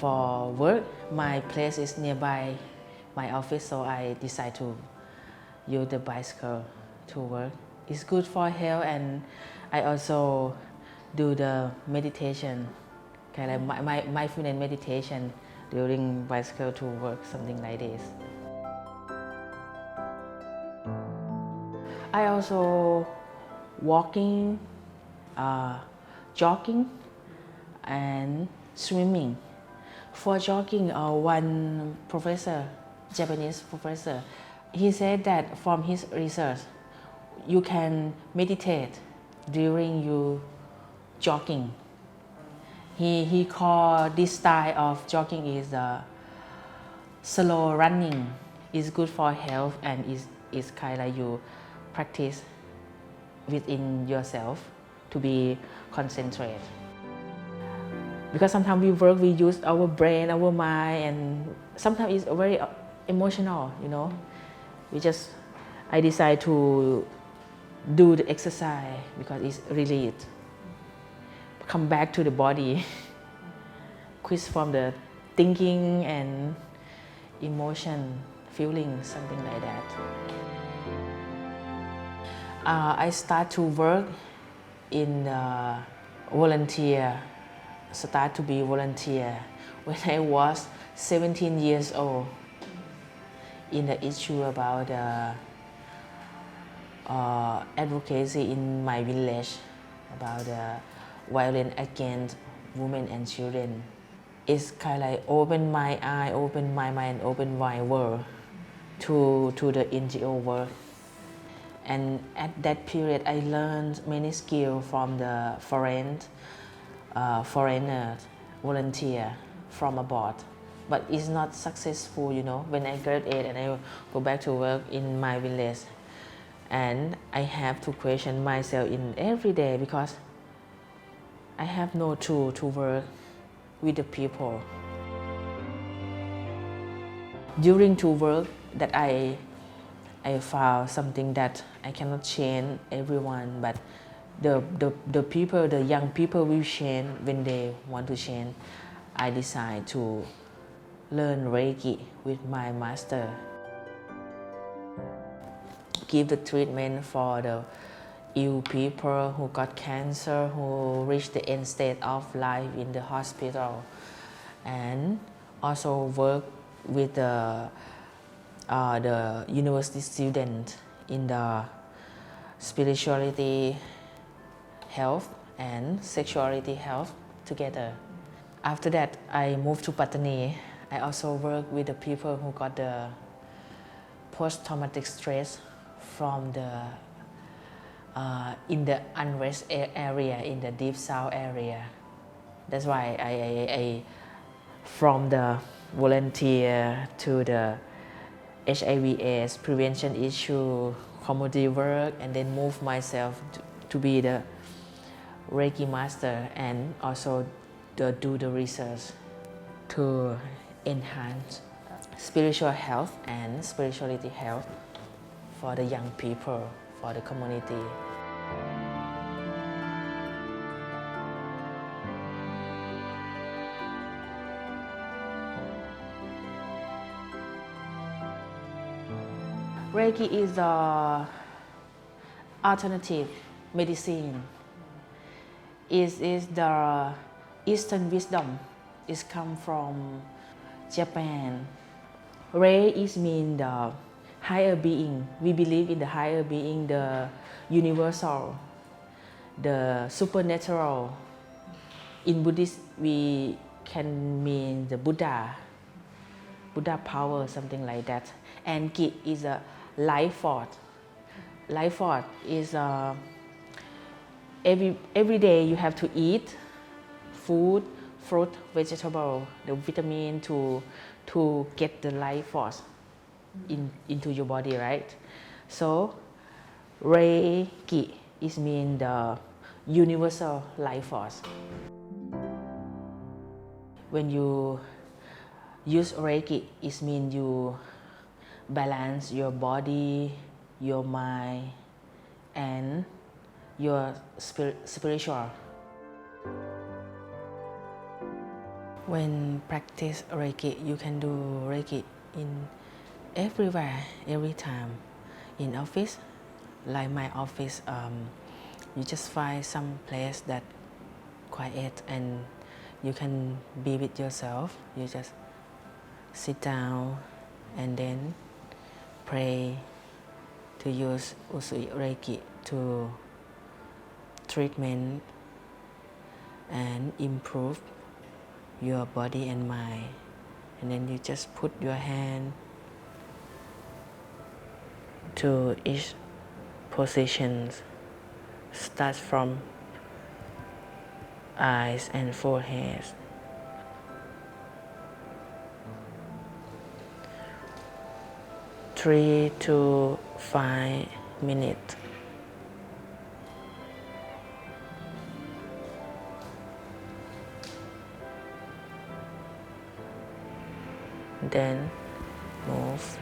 for work, my place is nearby my office, so I decide to use the bicycle to work. It's good for health, and I also do the meditation, kind of my mindfulness meditation during bicycle to work, something like this. I also walking, jogging, and swimming. For jogging, one professor, Japanese professor, he said that from his research, you can meditate during you jogging. He called this style of jogging is slow running. It's good for health, and it's kind of like you practice within yourself to be concentrated. Because sometimes we work, we use our brain, our mind, and sometimes it's very emotional, you know. I decide to do the exercise because it's really come back to the body, quit from the thinking and emotion, feeling, something like that. I start to work in start to be volunteer when I was 17 years old in the issue about advocacy in my village about violence against women and children. It's kind of like open my eye, open my mind, open my world to the NGO work. And at that period, I learned many skills from the foreigner volunteer from abroad. But it's not successful, you know, when I graduate and I go back to work in my village. And I have to question myself in every day because I have no tool to work with the people. During to work that I found something that I cannot change everyone, but the people, the young people will change when they want to change. I decide to learn Reiki with my master. Give the treatment for the ill people who got cancer, who reached the end state of life in the hospital, and also work with the university student in the spirituality health and sexuality health together. After that, I moved to Pattani. I also work with the people who got the post-traumatic stress from the in the unrest area, in the deep south area. That's why I from the volunteer to the HIV/AIDS prevention issue, community work, and then move myself to be the Reiki master and also do the research to enhance spiritual health and spirituality health for the young people, for the community. Reiki is the alternative medicine. It is the Eastern wisdom. It comes from Japan. Rei is mean the higher being. We believe in the higher being, the universal, the supernatural. In Buddhist, we can mean the Buddha power, something like that. And Ki is a life force. Life force is every day you have to eat food, fruit, vegetable, the vitamin to get the life force into your body, right? So Reiki is mean the universal life force. When you use Reiki, it means you balance your body, your mind, and your spiritual. When practice Reiki, you can do Reiki in everywhere, every time. In office, like my office, you just find some place that quiet and you can be with yourself. You just sit down and then pray to use Usui Reiki to treatment and improve your body and mind. And then you just put your hand to each position. Start from eyes and forehead. Three to 5 minutes. Then move.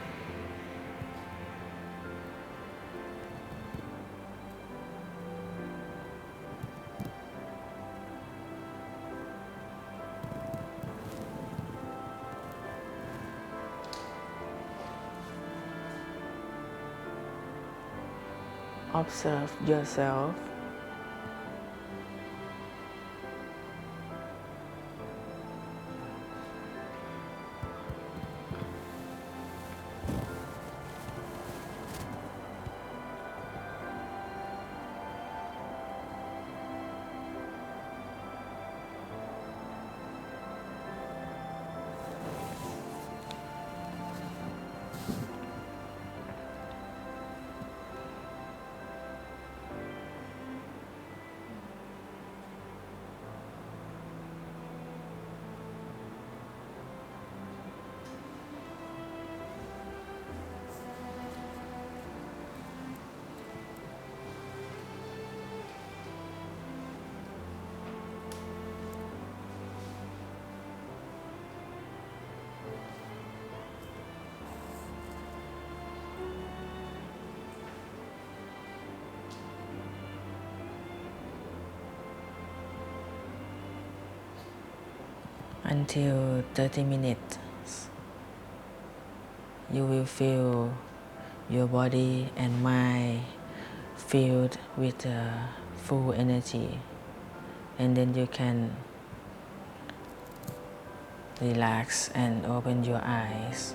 Observe yourself. Until 30 minutes, you will feel your body and mind filled with full energy, and then you can relax and open your eyes.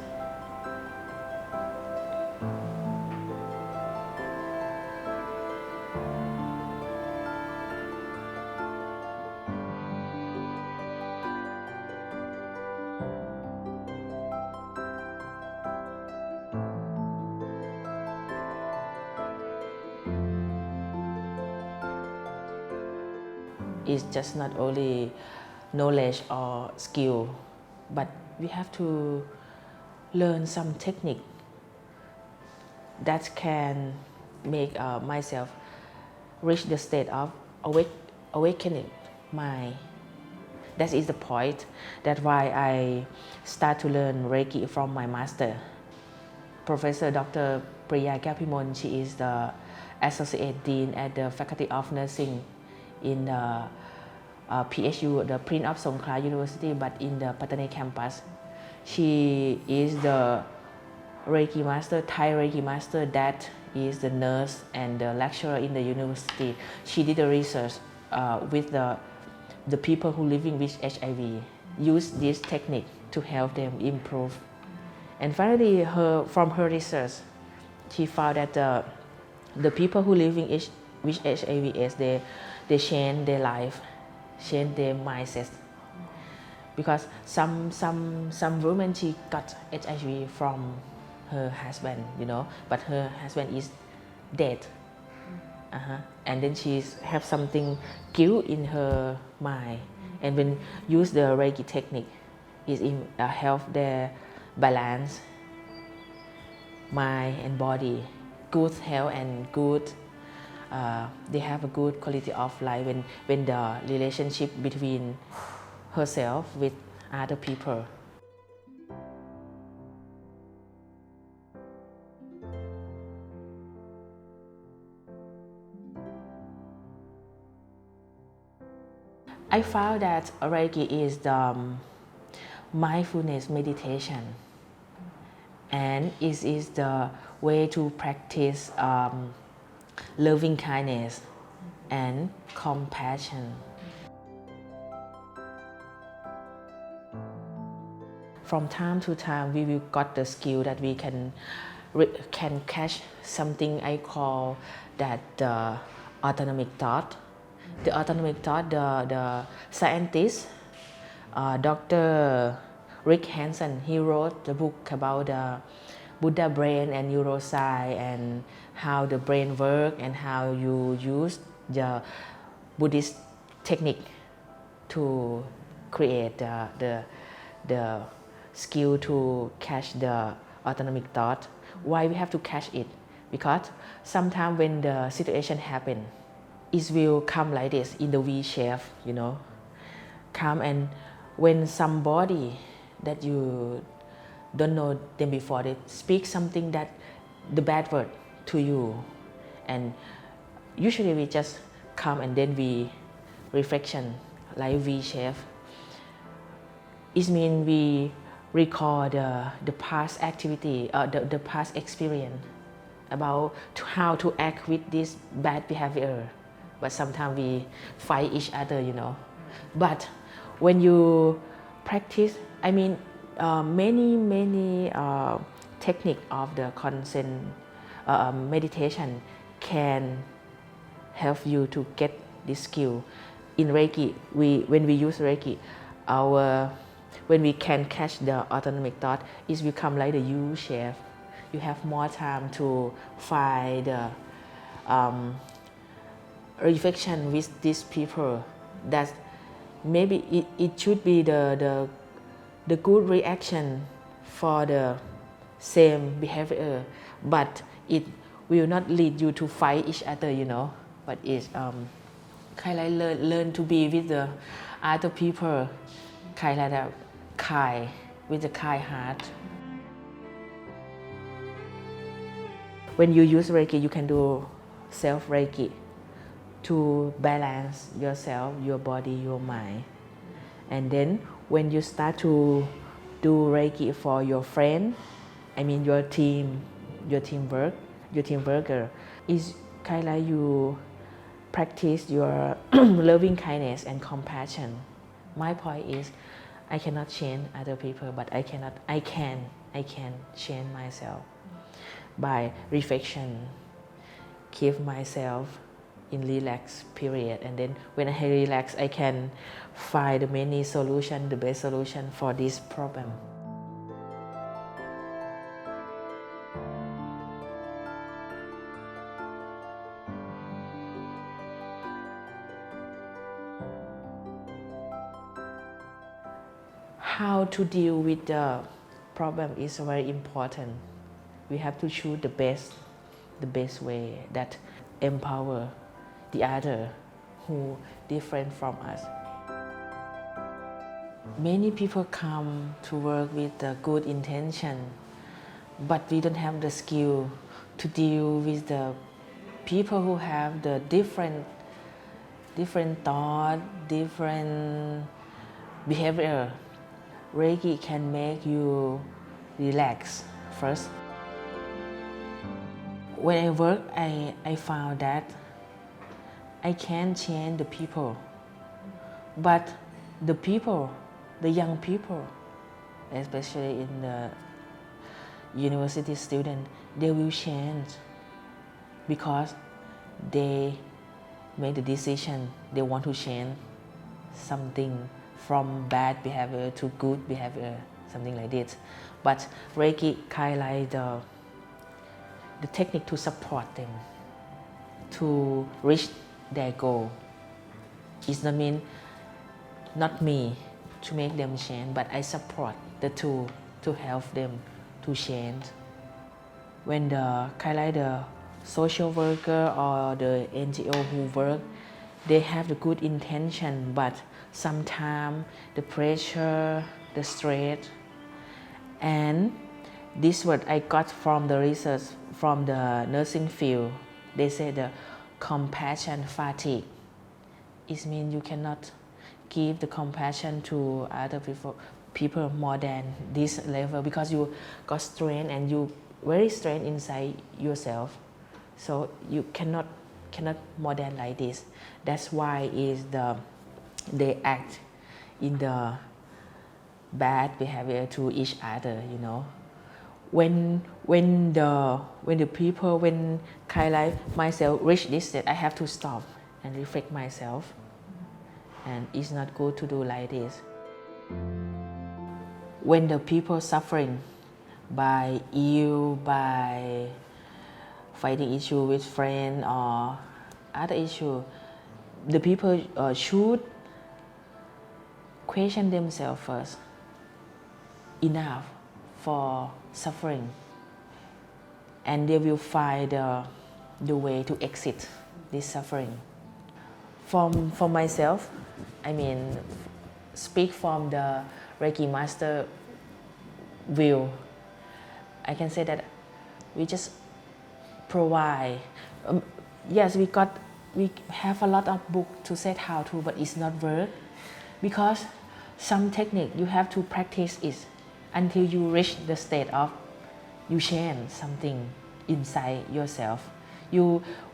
It's just not only knowledge or skill, but we have to learn some technique that can make myself reach the state of awakening mind. That is the point. That's why I start to learn Reiki from my master, Professor Dr. Priya Kapimon. She is the Associate Dean at the Faculty of Nursing in the PSU, the Prince of Songkhla University, but in the Pattani campus. She is the Reiki master, Thai Reiki master, that is the nurse and the lecturer in the university. She did the research with the people who living with HIV, use this technique to help them improve. And finally, from her research, she found that the people who living with HIV/AIDS, they change their life, change their mindset. Because some women, she got HIV from her husband, but her husband is dead. And then she have something guilt in her mind. And when use the Reiki technique, it help their balance, mind and body, good health and good. They have a good quality of life when the relationship between herself with other people. I found that Reiki is mindfulness meditation, and it is the way to practice loving kindness and compassion. From time to time, we will got the skill that we can catch something I call that the autonomic thought. The autonomic thought, the scientist, Dr. Rick Hansen, he wrote the book about the Buddha brain and neuroscience and how the brain works and how you use the Buddhist technique to create the skill to catch the autonomic thought. Why we have to catch it? Because sometimes when the situation happen, it will come like this in the V shape, come, and when somebody that you don't know them before, they speak something that the bad word to you, and usually we just come and then we reflection like V shape. It means we recall the past activity, the past experience about how to act with this bad behavior. But sometimes we fight each other, But when you practice, many technique of the consent meditation can help you to get this skill. In Reiki, when we use Reiki, when we can catch the autonomic thought, it become like the U shape. You have more time to find the reflection with these people. That maybe it should be the good reaction for the same behavior, but it will not lead you to fight each other, But it's kind of like learn to be with the other people, kind of like kind, with a kind heart. When you use Reiki, you can do self Reiki to balance yourself, your body, your mind. And then when you start to do Reiki for your friend, your teamworker, is kind of like you practice your loving kindness and compassion. My point is, I cannot change other people, but I can change myself by reflection. Keep myself in relaxed period, and then when I relax, I can find the many solution, the best solution for this problem. How to deal with the problem is very important. We have to choose the best way that empower the other who different from us. Many people come to work with a good intention, but we don't have the skill to deal with the people who have the different thought, different behavior. Reiki can make you relax first. When I work, I found that I can change the people, but the young people, especially in the university student, they will change because they make the decision they want to change something from bad behavior to good behavior, something like this. But Reiki kind of like the technique to support them to reach their goal. It doesn't mean not me to make them change, but I support the two to help them to change. When the kind of like the social worker or the NGO who work, they have the good intention, but sometimes the pressure, the stress, and this what I got from the research from the nursing field. They say the compassion fatigue. It means you cannot give the compassion to other people people more than this level because you got strength and you very strength inside yourself, so you cannot more than like this. That's why they act in the bad behavior to each other, you know. When the people, when kind like myself reach this state, I have to stop and reflect myself, and it's not good to do like this. When the people suffering by ill, by fighting issue with friend or other issue, the people should question themselves first. Enough for suffering, and they will find the way to exit this suffering. For myself, I mean, speak from the Reiki master view, I can say that we just provide. Yes, we have a lot of book to say how to, but it's not work because some technique you have to practice it until you reach the state of you change something inside yourself.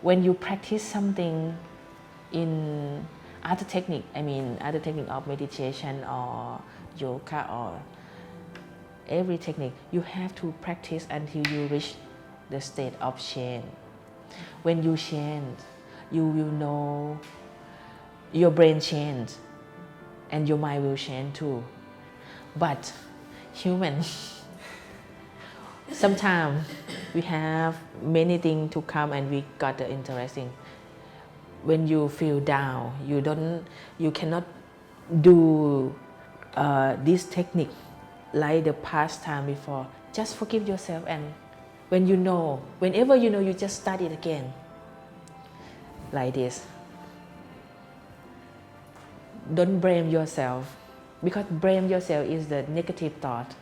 When you practice something in other technique, I mean other technique of meditation or yoga or every technique, you have to practice until you reach the state of change. When you change, you will know your brain change and your mind will change too. But human, sometimes we have many things to come and we got the interesting. When you feel down, you cannot do this technique like the past time before. Just forgive yourself, and whenever you know, you just start it again like this. Don't blame yourself, because blame yourself is the negative thought.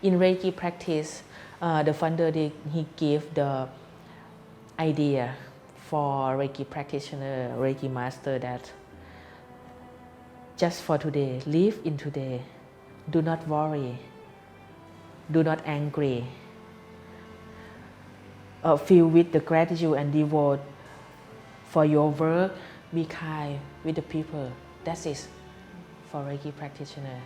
In Reiki practice, the founder he gave the idea for Reiki practitioner, Reiki master, that just for today, live in today. Do not worry. Do not angry. Feel with the gratitude and devote for your work. Be kind with the people. That's it for Reiki practitioner.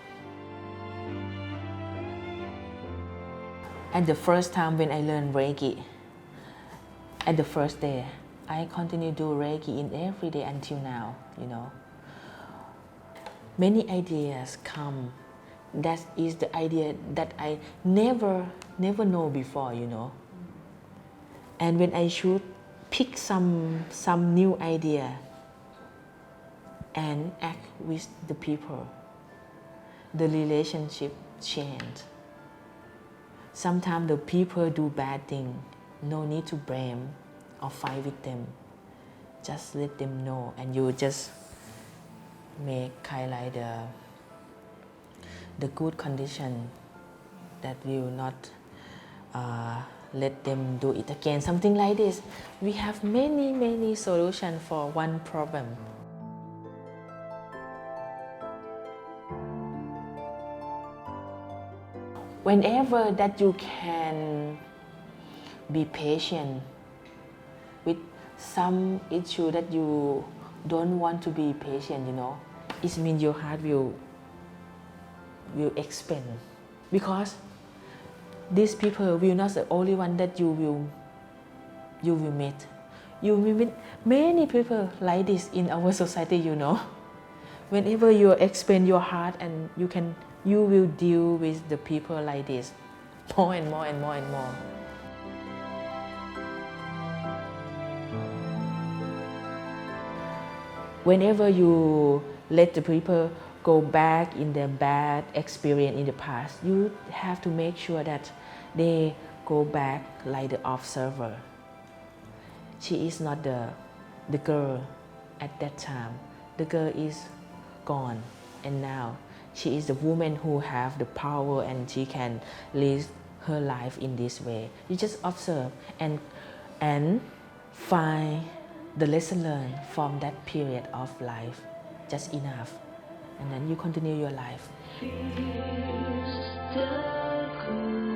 At the first time when I learned Reiki, at the first day, I continue to do Reiki in every day until now, you know. Many ideas come. That is the idea that I never know before, you know. And when I should pick some new idea and act with the people, the relationship change. Sometimes the people do bad thing, no need to blame or fight with them. Just let them know, and you just make kind like the good condition that will not let them do it again. Something like this. We have many solutions for one problem. Whenever that you can be patient with some issue that you don't want to be patient, you know, it means your heart will expand, because these people will not the only one that you will meet. You will meet many people like this in our society, you know. Whenever you expand your heart, and you will deal with the people like this more and more and more and more. Whenever you let the people go back in their bad experience in the past, you have to make sure that they go back like the observer. She is not the girl at that time. The girl is gone, and now she is the woman who have the power, and she can live her life in this way. You just observe and find the lesson learned from that period of life, just enough. and then you continue your life. Fears the cold.